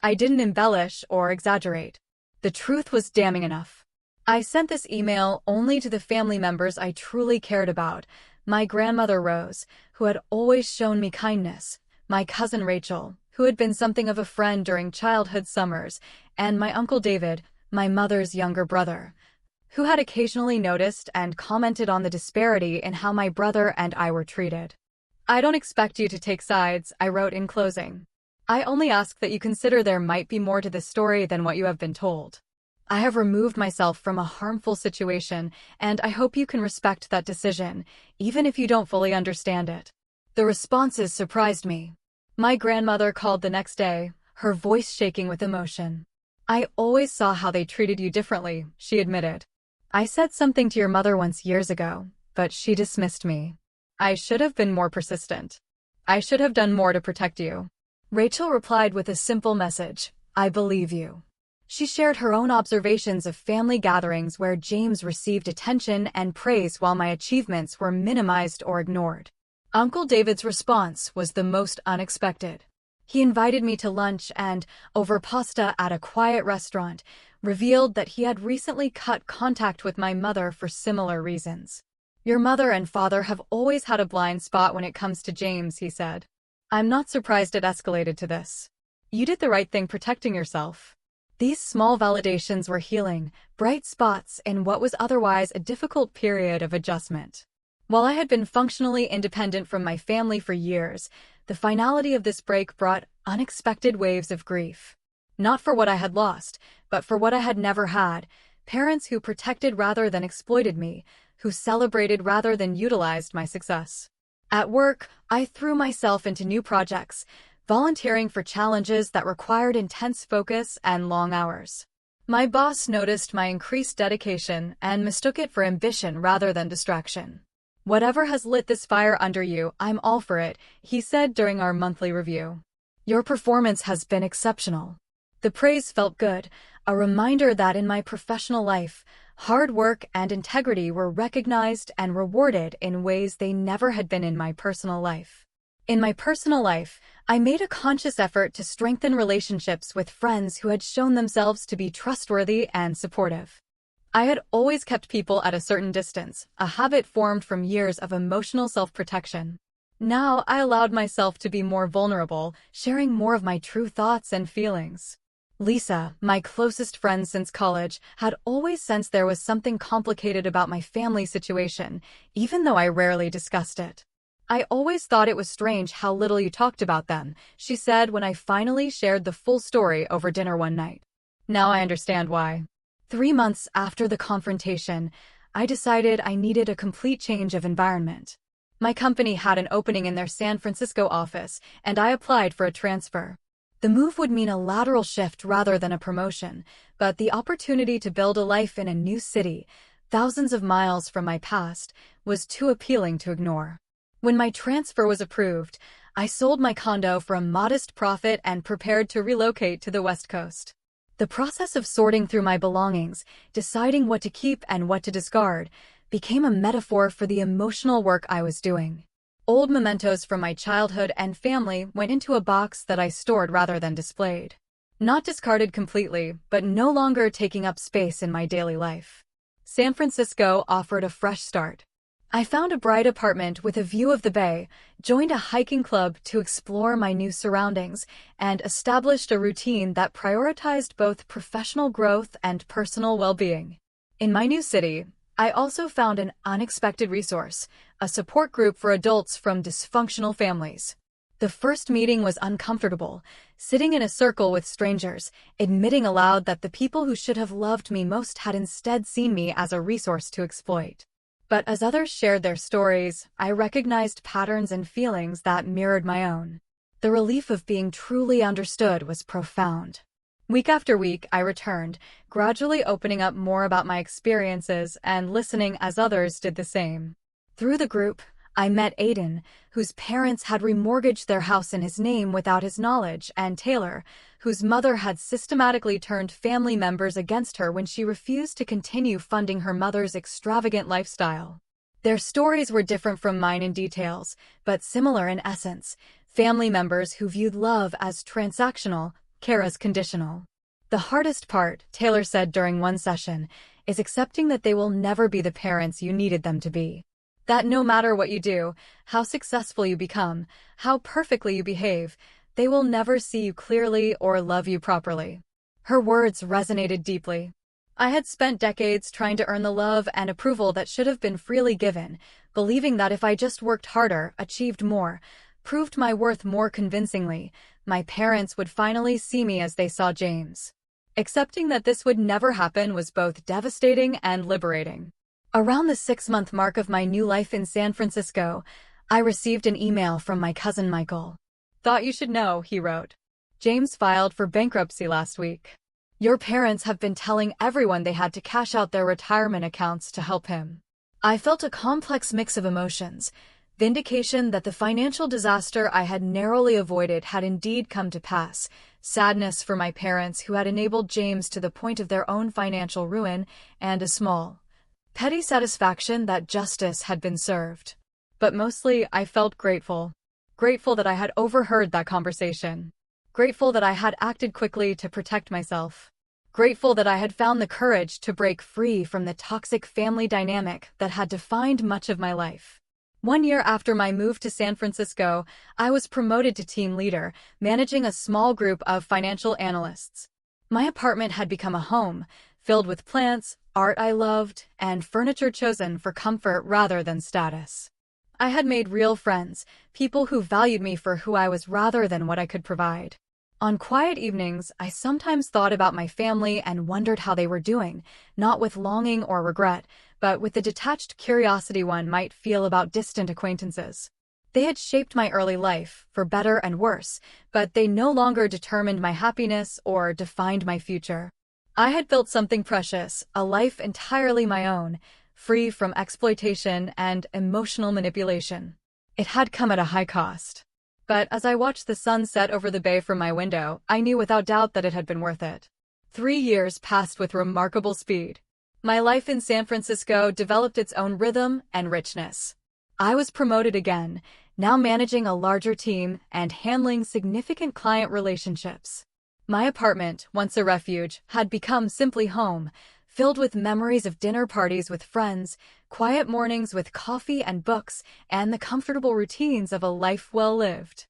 I didn't embellish or exaggerate. The truth was damning enough. I sent this email only to the family members I truly cared about, my grandmother Rose, who had always shown me kindness, my cousin Rachel, who had been something of a friend during childhood summers, and my Uncle David, my mother's younger brother, who had occasionally noticed and commented on the disparity in how my brother and I were treated. I don't expect you to take sides, I wrote in closing. I only ask that you consider there might be more to this story than what you have been told. I have removed myself from a harmful situation, and I hope you can respect that decision, even if you don't fully understand it. The responses surprised me. My grandmother called the next day, her voice shaking with emotion. I always saw how they treated you differently, she admitted. I said something to your mother once years ago, but she dismissed me. I should have been more persistent. I should have done more to protect you. Rachel replied with a simple message, I believe you. She shared her own observations of family gatherings where James received attention and praise while my achievements were minimized or ignored. Uncle David's response was the most unexpected. He invited me to lunch and, over pasta at a quiet restaurant, revealed that he had recently cut contact with my mother for similar reasons. Your mother and father have always had a blind spot when it comes to James, he said. I'm not surprised it escalated to this. You did the right thing protecting yourself. These small validations were healing, bright spots in what was otherwise a difficult period of adjustment. While I had been functionally independent from my family for years, the finality of this break brought unexpected waves of grief. Not for what I had lost, but for what I had never had, parents who protected rather than exploited me, who celebrated rather than utilized my success. At work, I threw myself into new projects, volunteering for challenges that required intense focus and long hours. My boss noticed my increased dedication and mistook it for ambition rather than distraction. "Whatever has lit this fire under you, I'm all for it," he said during our monthly review. "Your performance has been exceptional." The praise felt good, a reminder that in my professional life, hard work and integrity were recognized and rewarded in ways they never had been in my personal life. In my personal life, I made a conscious effort to strengthen relationships with friends who had shown themselves to be trustworthy and supportive. I had always kept people at a certain distance, a habit formed from years of emotional self-protection. Now I allowed myself to be more vulnerable, sharing more of my true thoughts and feelings. Lisa, my closest friend since college, had always sensed there was something complicated about my family situation, even though I rarely discussed it. "I always thought it was strange how little you talked about them," she said when I finally shared the full story over dinner one night. Now I understand why. 3 months after the confrontation, I decided I needed a complete change of environment. My company had an opening in their San Francisco office, and I applied for a transfer. The move would mean a lateral shift rather than a promotion, but the opportunity to build a life in a new city, thousands of miles from my past, was too appealing to ignore. When my transfer was approved, I sold my condo for a modest profit and prepared to relocate to the West Coast. The process of sorting through my belongings, deciding what to keep and what to discard, became a metaphor for the emotional work I was doing. Old mementos from my childhood and family went into a box that I stored rather than displayed. Not discarded completely, but no longer taking up space in my daily life. San Francisco offered a fresh start. I found a bright apartment with a view of the bay, joined a hiking club to explore my new surroundings, and established a routine that prioritized both professional growth and personal well-being. In my new city, I also found an unexpected resource, a support group for adults from dysfunctional families. The first meeting was uncomfortable, sitting in a circle with strangers, admitting aloud that the people who should have loved me most had instead seen me as a resource to exploit. But as others shared their stories, I recognized patterns and feelings that mirrored my own. The relief of being truly understood was profound. Week after week, I returned, gradually opening up more about my experiences and listening as others did the same. Through the group, I met Aiden, whose parents had remortgaged their house in his name without his knowledge, and Taylor, whose mother had systematically turned family members against her when she refused to continue funding her mother's extravagant lifestyle. Their stories were different from mine in details, but similar in essence: family members who viewed love as transactional, care as conditional. "The hardest part," Taylor said during one session, "is accepting that they will never be the parents you needed them to be. That no matter what you do, how successful you become, how perfectly you behave, they will never see you clearly or love you properly." Her words resonated deeply. I had spent decades trying to earn the love and approval that should have been freely given, believing that if I just worked harder, achieved more, proved my worth more convincingly, my parents would finally see me as they saw James. Accepting that this would never happen was both devastating and liberating. Around the 6-month mark of my new life in San Francisco, I received an email from my cousin Michael. "Thought you should know," he wrote. "James filed for bankruptcy last week. Your parents have been telling everyone they had to cash out their retirement accounts to help him." I felt a complex mix of emotions: vindication that the financial disaster I had narrowly avoided had indeed come to pass, sadness for my parents who had enabled James to the point of their own financial ruin, and a small, petty satisfaction that justice had been served. But mostly, I felt grateful. Grateful that I had overheard that conversation. Grateful that I had acted quickly to protect myself. Grateful that I had found the courage to break free from the toxic family dynamic that had defined much of my life. 1 year after my move to San Francisco, I was promoted to team leader, managing a small group of financial analysts. My apartment had become a home, filled with plants, art I loved, and furniture chosen for comfort rather than status. I had made real friends, people who valued me for who I was rather than what I could provide. On quiet evenings, I sometimes thought about my family and wondered how they were doing, not with longing or regret, but with the detached curiosity one might feel about distant acquaintances. They had shaped my early life, for better and worse, but they no longer determined my happiness or defined my future. I had built something precious, a life entirely my own, free from exploitation and emotional manipulation. It had come at a high cost. But as I watched the sun set over the bay from my window, I knew without doubt that it had been worth it. 3 years passed with remarkable speed. My life in San Francisco developed its own rhythm and richness. I was promoted again, now managing a larger team and handling significant client relationships. My apartment, once a refuge, had become simply home, filled with memories of dinner parties with friends, quiet mornings with coffee and books, and the comfortable routines of a life well lived.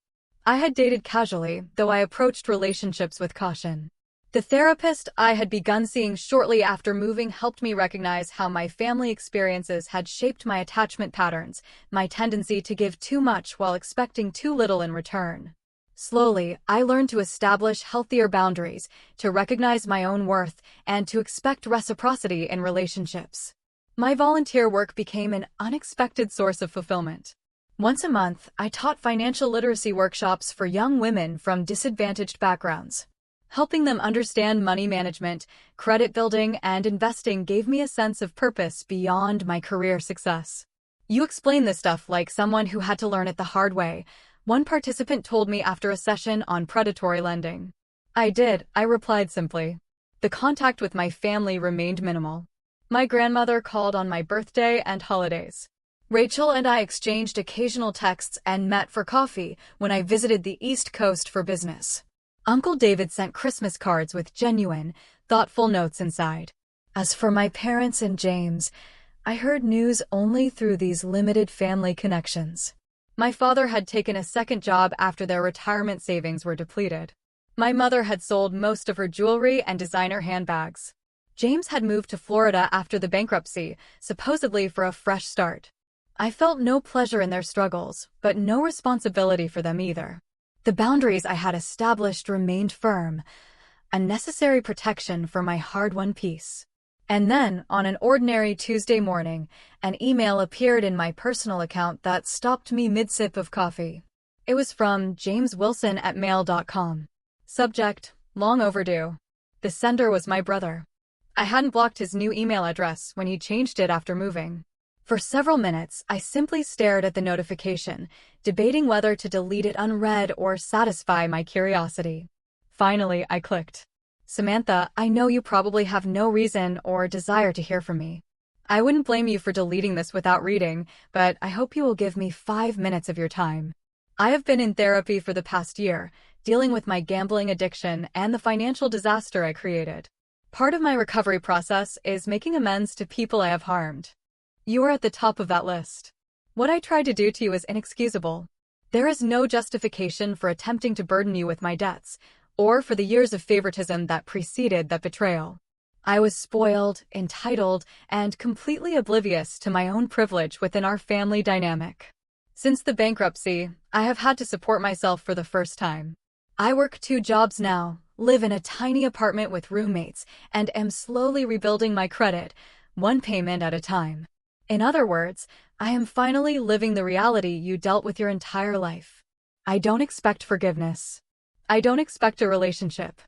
I had dated casually, though I approached relationships with caution. The therapist I had begun seeing shortly after moving helped me recognize how my family experiences had shaped my attachment patterns, my tendency to give too much while expecting too little in return. Slowly, I learned to establish healthier boundaries, to recognize my own worth, and to expect reciprocity in relationships. My volunteer work became an unexpected source of fulfillment. Once a month, I taught financial literacy workshops for young women from disadvantaged backgrounds. Helping them understand money management, credit building, and investing gave me a sense of purpose beyond my career success. "You explain this stuff like someone who had to learn it the hard way," one participant told me after a session on predatory lending. "I did," I replied simply. The contact with my family remained minimal. My grandmother called on my birthday and holidays. Rachel and I exchanged occasional texts and met for coffee when I visited the East Coast for business. Uncle David sent Christmas cards with genuine, thoughtful notes inside. As for my parents and James, I heard news only through these limited family connections. My father had taken a second job after their retirement savings were depleted. My mother had sold most of her jewelry and designer handbags. James had moved to Florida after the bankruptcy, supposedly for a fresh start. I felt no pleasure in their struggles, but no responsibility for them either. The boundaries I had established remained firm, a necessary protection for my hard-won peace. And then, on an ordinary Tuesday morning, an email appeared in my personal account that stopped me mid-sip of coffee. It was from jameswilson@mail.com. Subject: long overdue. The sender was my brother. I hadn't blocked his new email address when he changed it after moving. For several minutes, I simply stared at the notification, debating whether to delete it unread or satisfy my curiosity. Finally, I clicked. "Samantha, I know you probably have no reason or desire to hear from me. I wouldn't blame you for deleting this without reading, but I hope you will give me 5 minutes of your time. I have been in therapy for the past year, dealing with my gambling addiction and the financial disaster I created. Part of my recovery process is making amends to people I have harmed. You are at the top of that list. What I tried to do to you is inexcusable. There is no justification for attempting to burden you with my debts, or for the years of favoritism that preceded that betrayal. I was spoiled, entitled, and completely oblivious to my own privilege within our family dynamic. Since the bankruptcy, I have had to support myself for the first time. I work 2 jobs now, live in a tiny apartment with roommates, and am slowly rebuilding my credit, one payment at a time. In other words, I am finally living the reality you dealt with your entire life. I don't expect forgiveness. I don't expect a relationship.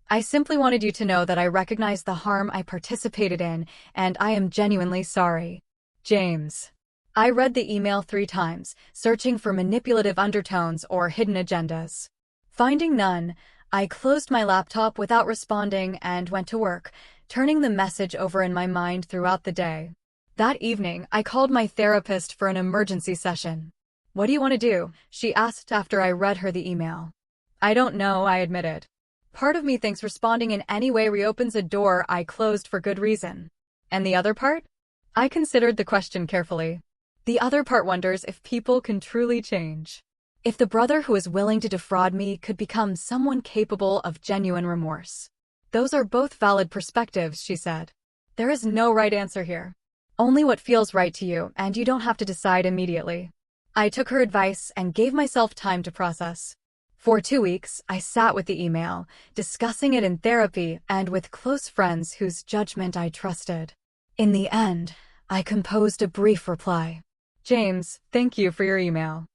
I simply wanted you to know that I recognize the harm I participated in, and I am genuinely sorry. James." I read the email 3 times, searching for manipulative undertones or hidden agendas. Finding none, I closed my laptop without responding and went to work, turning the message over in my mind throughout the day. That evening, I called my therapist for an emergency session. "What do you want to do?" she asked after I read her the email. "I don't know," I admitted. "Part of me thinks responding in any way reopens a door I closed for good reason. And the other part?" I considered the question carefully. The other part wonders if people can truly change. If the brother who is willing to defraud me could become someone capable of genuine remorse. "Those are both valid perspectives," she said. "There is no right answer here. Only what feels right to you, and you don't have to decide immediately." I took her advice and gave myself time to process. For 2 weeks, I sat with the email, discussing it in therapy and with close friends whose judgment I trusted. In the end, I composed a brief reply. "James, thank you for your email.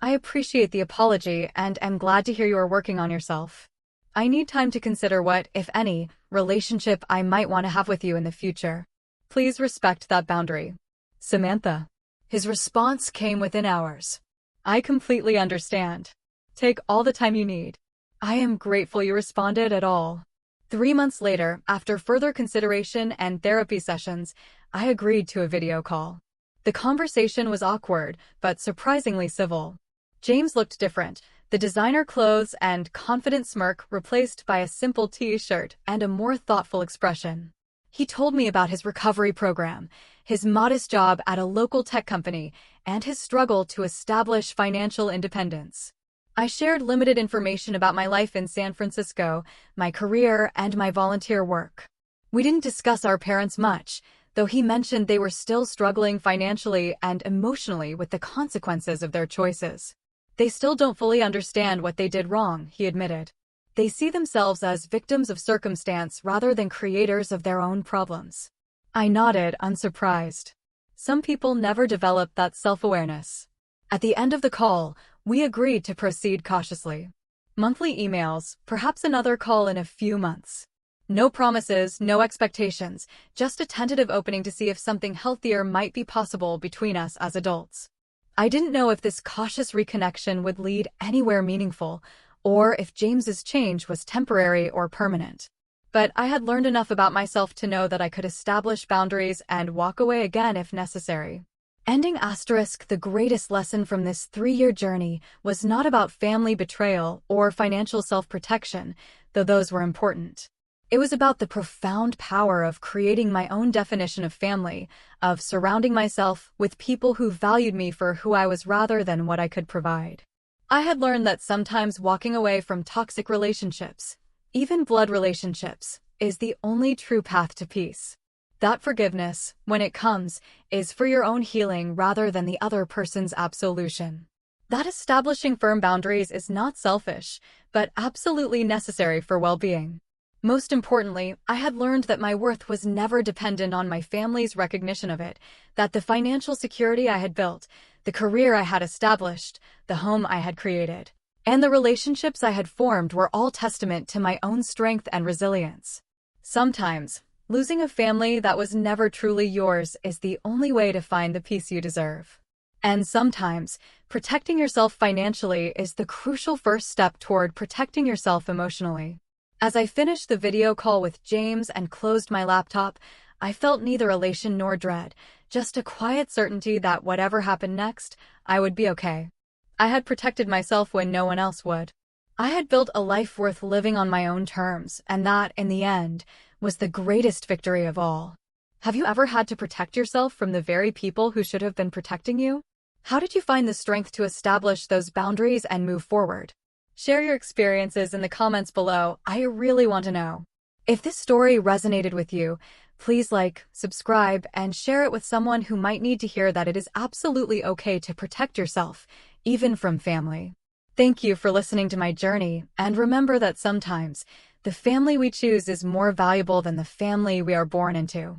I appreciate the apology and am glad to hear you are working on yourself. I need time to consider what, if any, relationship I might want to have with you in the future. Please respect that boundary. Samantha. His response came within hours. I completely understand. Take all the time you need. I am grateful you responded at all. 3 months later, after further consideration and therapy sessions, I agreed to a video call. The conversation was awkward, but surprisingly civil. James looked different, the designer clothes and confident smirk replaced by a simple t-shirt and a more thoughtful expression. He told me about his recovery program, his modest job at a local tech company, and his struggle to establish financial independence. I shared limited information about my life in San Francisco, my career, and my volunteer work. We didn't discuss our parents much, though he mentioned they were still struggling financially and emotionally with the consequences of their choices. They still don't fully understand what they did wrong, he admitted. They see themselves as victims of circumstance rather than creators of their own problems. I nodded, unsurprised. Some people never develop that self-awareness. At the end of the call, we agreed to proceed cautiously. Monthly emails, perhaps another call in a few months. No promises, no expectations, just a tentative opening to see if something healthier might be possible between us as adults. I didn't know if this cautious reconnection would lead anywhere meaningful, or if James's change was temporary or permanent. But I had learned enough about myself to know that I could establish boundaries and walk away again if necessary. Ending asterisk, the greatest lesson from this 3-year journey was not about family betrayal or financial self-protection, though those were important. It was about the profound power of creating my own definition of family, of surrounding myself with people who valued me for who I was rather than what I could provide. I had learned that sometimes walking away from toxic relationships, even blood relationships, is the only true path to peace. That forgiveness, when it comes, is for your own healing rather than the other person's absolution. That establishing firm boundaries is not selfish, but absolutely necessary for well-being. Most importantly, I had learned that my worth was never dependent on my family's recognition of it, that the financial security I had built, the career I had established, the home I had created, and the relationships I had formed were all testament to my own strength and resilience. Sometimes, losing a family that was never truly yours is the only way to find the peace you deserve. And sometimes, protecting yourself financially is the crucial first step toward protecting yourself emotionally. As I finished the video call with James and closed my laptop, I felt neither elation nor dread, just a quiet certainty that whatever happened next, I would be okay. I had protected myself when no one else would. I had built a life worth living on my own terms, and that, in the end, was the greatest victory of all. Have you ever had to protect yourself from the very people who should have been protecting you? How did you find the strength to establish those boundaries and move forward? Share your experiences in the comments below. I really want to know. If this story resonated with you, please like, subscribe, and share it with someone who might need to hear that it is absolutely okay to protect yourself, even from family. Thank you for listening to my journey, and remember that sometimes, the family we choose is more valuable than the family we are born into.